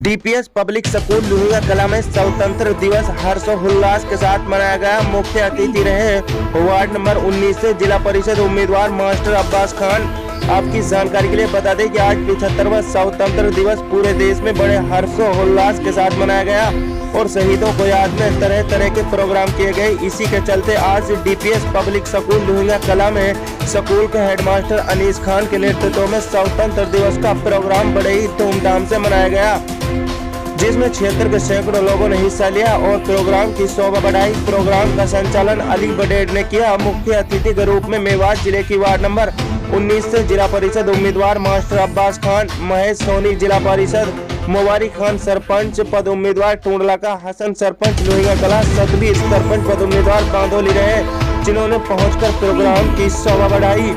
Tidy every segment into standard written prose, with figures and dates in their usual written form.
DPS public school लुहिया कला में स्वतंत्र दिवस हर्षोल्लास के साथ मनाया गया। मुख्य अतिथि रहे वार्ड नंबर 19 से जिला परिषद उम्मीदवार मास्टर अब्बास खान। आपकी जानकारी के लिए बता दें कि आज 75वां स्वतंत्र दिवस पूरे देश में बड़े हर्षोल्लास के साथ मनाया गया और शहीदों को याद में तरह तरह के प्रोग्राम किए गए। इसी के चलते आज डीपीएस पब्लिक स्कूल लुहिया कला में स्कूल के हेडमास्टर अनीस खान के नेतृत्व में स्वतंत्र दिवस का प्रोग्राम बड़े ही धूमधाम से मनाया गया, जिसमें क्षेत्र के सैकड़ों लोगों ने हिस्सा लिया और प्रोग्राम की शोभा बढ़ाई। प्रोग्राम का संचालन अली बडेड ने किया। मुख्य अतिथि के रूप में मेवात जिले की वार्ड नंबर 19 से जिला परिषद उम्मीदवार मास्टर अब्बास खान, महेश सोनी जिला परिषद, मुबारिक खान सरपंच पद उम्मीदवार टूंडला का, हसन सरपंच लोहिया कला, सतबीर सरपंच पद उम्मीदवार बांदोली रहे, जिन्होंने पहुंचकर प्रोग्राम की शोभा बढ़ाई।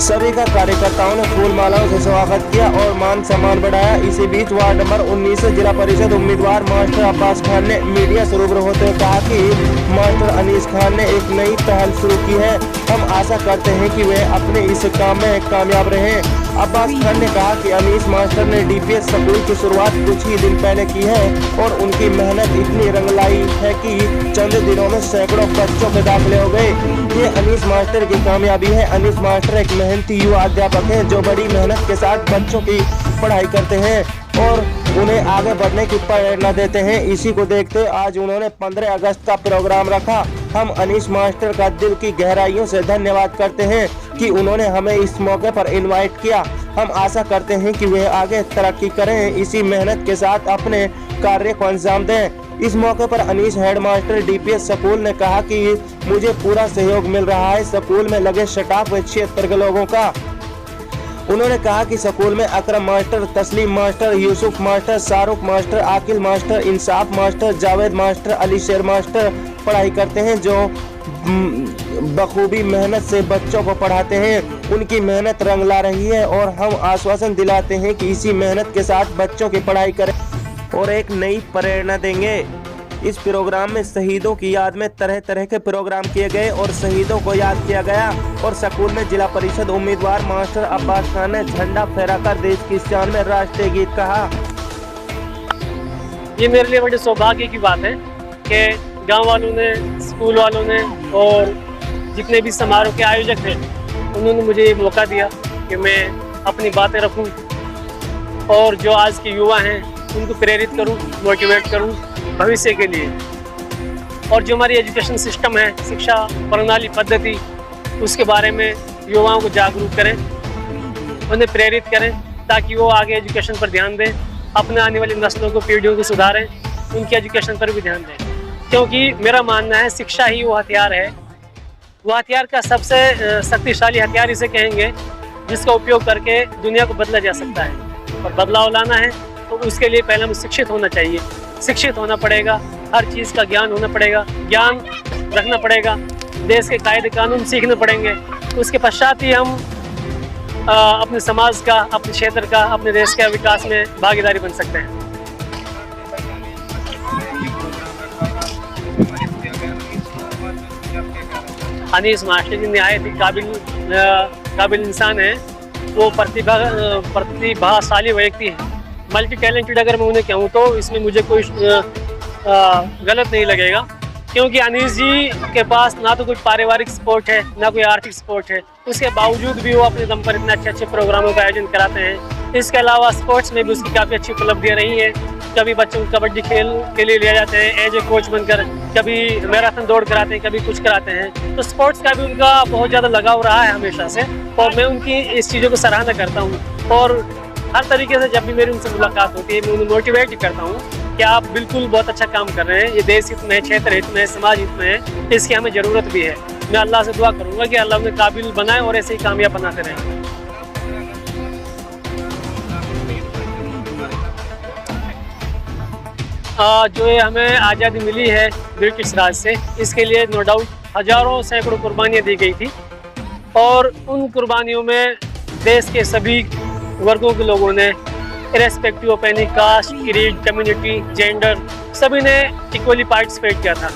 सभी का कार्यकर्ताओं ने फूल मालाओं से स्वागत किया और मान सम्मान बढ़ाया। इसी बीच वार्ड नंबर 19 से जिला परिषद उम्मीदवार मास्टर अब्बास खान ने मीडिया से रूबरू होते हुए कहा कि मास्टर अनीस खान ने एक नई पहल शुरू की है। हम आशा करते हैं कि वे अपने इस काम में कामयाब रहें। अब्बास खान ने कहा कि अनीस मास्टर ने डीपीएस स्कूल की शुरुआत कुछ ही दिन पहले की है और उनकी मेहनत इतनी रंग लाई है कि चंद दिनों में सैकड़ों बच्चों के दाखिले हो गए। ये अनीस मास्टर की कामयाबी है। अनीस मास्टर एक मेहनती युवा अध्यापक हैं जो बड़ी मेहनत के साथ बच्चों की पढ़ाई करते हैं और उन्हें आगे बढ़ने की प्रेरणा देते हैं। इसी को देखते आज उन्होंने 15 अगस्त का प्रोग्राम रखा। हम अनीस मास्टर का दिल की गहराइयों से धन्यवाद करते हैं कि उन्होंने हमें इस मौके पर इनवाइट किया। हम आशा करते हैं कि वे आगे तरक्की करें, इसी मेहनत के साथ अपने कार्य को अंजाम दें। इस मौके पर अनीस हेडमास्टर डीपीएस स्कूल ने कहा कि मुझे पूरा सहयोग मिल रहा है स्कूल में लगे स्टाफ व क्षेत्र के लोगों का। उन्होंने कहा कि स्कूल में Akram master, Taslim master, Yusuf master, Shahrukh master, Aqil master, Insaf master, Javed master, Ali Sher master पढ़ाई करते हैं जो बखूबी मेहनत से बच्चों को पढ़ाते हैं। उनकी मेहनत रंग ला रही है और हम आश्वासन दिलाते हैं कि इसी मेहनत के साथ बच्चों की पढ़ाई करें और एक नई प्रेरणा देंगे। इस प्रोग्राम में शहीदों की याद में तरह तरह के प्रोग्राम किए गए और शहीदों को याद किया गया और स्कूल में जिला परिषद उम्मीदवार मास्टर अब्बास खान ने झंडा फहराकर देश की शान में राष्ट्रीय गीत कहा। ये मेरे लिए बड़े सौभाग्य की बात है कि गांव वालों ने, स्कूल वालों ने और जितने भी समारोह के आयोजक हैं उन्होंने मुझे ये मौका दिया कि मैं अपनी बातें रखूं और जो आज के युवा हैं उनको प्रेरित करूं, मोटिवेट करूं भविष्य के लिए। और जो हमारी एजुकेशन सिस्टम है, शिक्षा प्रणाली पद्धति, उसके बारे में युवाओं को जागरूक करें, उन्हें प्रेरित करें ताकि वो आगे एजुकेशन पर ध्यान दें, अपने आने वाली नस्लों को, पीढ़ियों को सुधारें, उनकी एजुकेशन पर भी ध्यान दें। क्योंकि मेरा मानना है शिक्षा ही वो हथियार है, वो हथियार का सबसे शक्तिशाली हथियार इसे कहेंगे जिसका उपयोग करके दुनिया को बदला जा सकता है। और बदलाव लाना है तो उसके लिए पहले हमें शिक्षित होना चाहिए, शिक्षित होना पड़ेगा, हर चीज़ का ज्ञान होना पड़ेगा, ज्ञान रखना पड़ेगा, देश के कायदे कानून सीखने पड़ेंगे। उसके पश्चात ही हम अपने समाज का, अपने क्षेत्र का, अपने देश के विकास में भागीदारी बन सकते हैं। अनीस मास्टर जी निहायत ही काबिल इंसान है। वो प्रतिभाशाली व्यक्ति है, मल्टी टैलेंटेड अगर मैं उन्हें कहूँ तो इसमें मुझे कोई गलत नहीं लगेगा। क्योंकि अनीस जी के पास ना तो कोई पारिवारिक सपोर्ट है ना कोई आर्थिक सपोर्ट है, उसके बावजूद भी वो अपने दम पर इतने अच्छे अच्छे प्रोग्रामों का आयोजन कराते हैं। इसके अलावा स्पोर्ट्स में भी उसकी काफ़ी अच्छी उपलब्धियाँ रही हैं। कभी बच्चों को कबड्डी खेल के लिए लिया जाते हैं एज ए कोच बनकर, कभी मैराथन दौड़ कराते हैं, कभी कुछ कराते हैं। तो स्पोर्ट्स का भी उनका बहुत ज़्यादा लगाव रहा है हमेशा से और मैं उनकी इस चीज़ों को सराहना करता हूँ। और हर तरीके से जब भी मेरी उनसे मुलाकात होती है मैं उन्हें मोटिवेट करता हूँ कि आप बिल्कुल बहुत अच्छा काम कर रहे हैं, ये देश हित में है, क्षेत्र हित में है, समाज हित में है, इसकी हमें ज़रूरत भी है। मैं अल्लाह से दुआ करूँगा कि अल्लाह उन्हें काबिल बनाए और ऐसे ही कामयाब बनाते रहें। जो ये हमें आज़ादी मिली है ब्रिटिश राज से, इसके लिए नो डाउट हज़ारों सैकड़ों कुर्बानियाँ दी गई थी और उन कुर्बानियों में देश के सभी वर्गों के लोगों ने irrespective of any caste, creed, community, gender, सभी ने इक्वली पार्टिसिपेट किया था।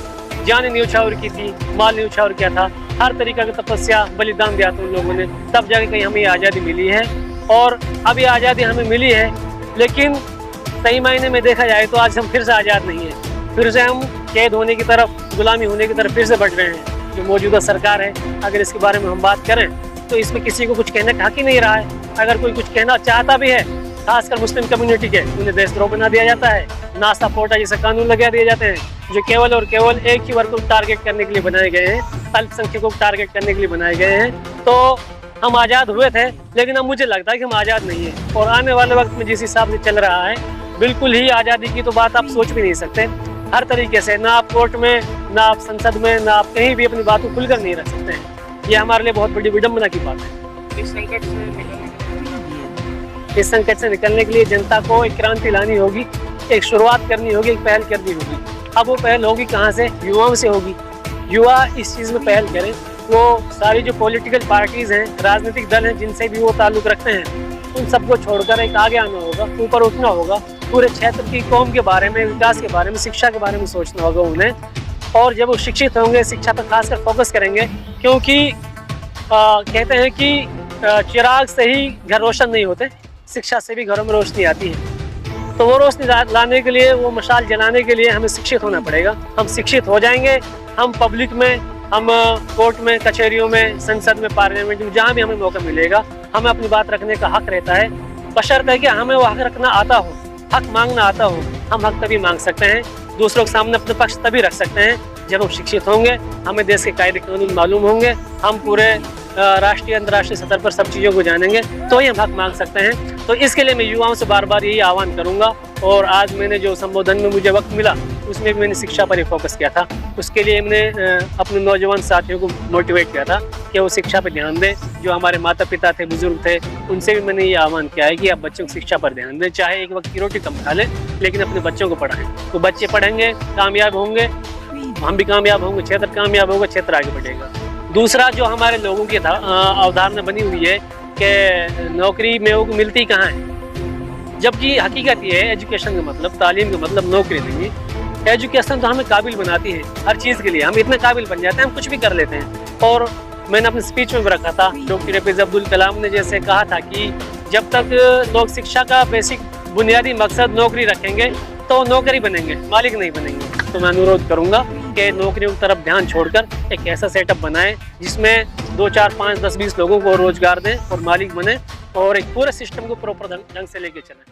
जान न्यौछावर की थी, माल न्यौछावर किया था, हर तरीका की तपस्या बलिदान दिया था उन लोगों ने, तब जाके कहीं हमें आज़ादी मिली है। और अब ये आज़ादी हमें मिली है लेकिन सही मायने में देखा जाए तो आज हम फिर से आज़ाद नहीं हैं, फिर से हम कैद होने की तरफ, गुलामी होने की तरफ फिर से बढ़ रहे हैं। जो मौजूदा सरकार है, अगर इसके बारे में हम बात करें तो इसमें किसी को कुछ कहने का हक ही नहीं रहा है। अगर कोई कुछ कहना चाहता भी है, खासकर मुस्लिम कम्युनिटी के, उन्हें देशद्रोह बना दिया जाता है, नासा पोटा जैसे कानून लगा दिए जाते हैं जो केवल और केवल एक ही वर्ग को टारगेट करने के लिए बनाए गए हैं, अल्पसंख्यकों को टारगेट करने के लिए बनाए गए हैं। तो हम आज़ाद हुए थे, लेकिन अब मुझे लगता है कि हम आज़ाद नहीं हैं। और आने वाले वक्त में जिस हिसाब से चल रहा है, बिल्कुल ही आज़ादी की तो बात आप सोच भी नहीं सकते। हर तरीके से, ना आप कोर्ट में, ना आप संसद में, ना आप कहीं भी अपनी बात को खुलकर नहीं रख सकते हैं। ये हमारे लिए बहुत बड़ी विडम्बना की बात है। इस संकट से निकलने के लिए जनता को एक क्रांति लानी होगी, एक शुरुआत करनी होगी, एक पहल करनी होगी। अब वो पहल होगी कहाँ से? युवाओं से होगी। युवा इस चीज़ में पहल करें। वो सारी जो पॉलिटिकल पार्टीज़ हैं, राजनीतिक दल हैं, जिनसे भी वो ताल्लुक़ रखते हैं, उन सबको छोड़कर एक आगे आना होगा, ऊपर उठना होगा, पूरे क्षेत्र की कौम के बारे में, विकास के बारे में, शिक्षा के बारे में सोचना होगा उन्हें। और जब वो शिक्षित होंगे, शिक्षा पर खासकर फोकस करेंगे, क्योंकि कहते हैं कि चिराग से ही घर रोशन नहीं होते, शिक्षा से भी घरों में रोशनी आती है। तो वो रोशनी लाने के लिए, वो मशाल जलाने के लिए हमें शिक्षित होना पड़ेगा। हम शिक्षित हो जाएंगे, हम पब्लिक में, हम कोर्ट में, कचहरियों में, संसद में, पार्लियामेंट में, जहाँ भी हमें मौका मिलेगा, हमें अपनी बात रखने का हक रहता है। बशर्ते कि हमें वो हक रखना आता हो, हक मांगना आता हो। हम हक तभी मांग सकते हैं, दूसरों के सामने अपने पक्ष तभी रख सकते हैं जब हम शिक्षित होंगे, हमें देश के कायदे कानून मालूम होंगे, हम पूरे राष्ट्रीय अंतर्राष्ट्रीय स्तर पर सब चीज़ों को जानेंगे, तो ही हम हक मांग सकते हैं। तो इसके लिए मैं युवाओं से बार बार यही आह्वान करूंगा। और आज मैंने जो संबोधन में मुझे वक्त मिला, उसमें भी मैंने शिक्षा पर ही फोकस किया था। उसके लिए मैंने अपने नौजवान साथियों को मोटिवेट किया था कि वो शिक्षा पर ध्यान दें। जो हमारे माता पिता थे, बुजुर्ग थे, उनसे भी मैंने ये आह्वान किया है कि आप बच्चों को शिक्षा पर ध्यान दें। चाहे एक वक्त की रोटी कम खा लें, लेकिन अपने बच्चों को पढ़ाएं। तो बच्चे पढ़ेंगे, कामयाब होंगे, हम भी कामयाब होंगे, क्षेत्र कामयाब होगा, क्षेत्र आगे बढ़ेगा। दूसरा जो हमारे लोगों की अवधारणा बनी हुई है कि नौकरी में वो मिलती कहाँ है, जबकि हकीकत ये है, एजुकेशन का मतलब, तालीम का मतलब नौकरी नहीं है। एजुकेशन तो हमें काबिल बनाती है हर चीज़ के लिए। हम इतने काबिल बन जाते हैं, हम कुछ भी कर लेते हैं। और मैंने अपनी स्पीच में भी रखा था, डॉक्टर APJ अब्दुल कलाम ने जैसे कहा था कि जब तक लोग शिक्षा का बेसिक बुनियादी मकसद नौकरी रखेंगे तो नौकरी बनेंगे, मालिक नहीं बनेंगे। तो मैं अनुरोध करूंगा कि नौकरियों की तरफ ध्यान छोड़कर एक ऐसा सेटअप बनाएं जिसमें 2, 4, 5, 10, 20 लोगों को रोजगार दें और मालिक बने, और एक पूरे सिस्टम को प्रॉपर ढंग से लेके चलें।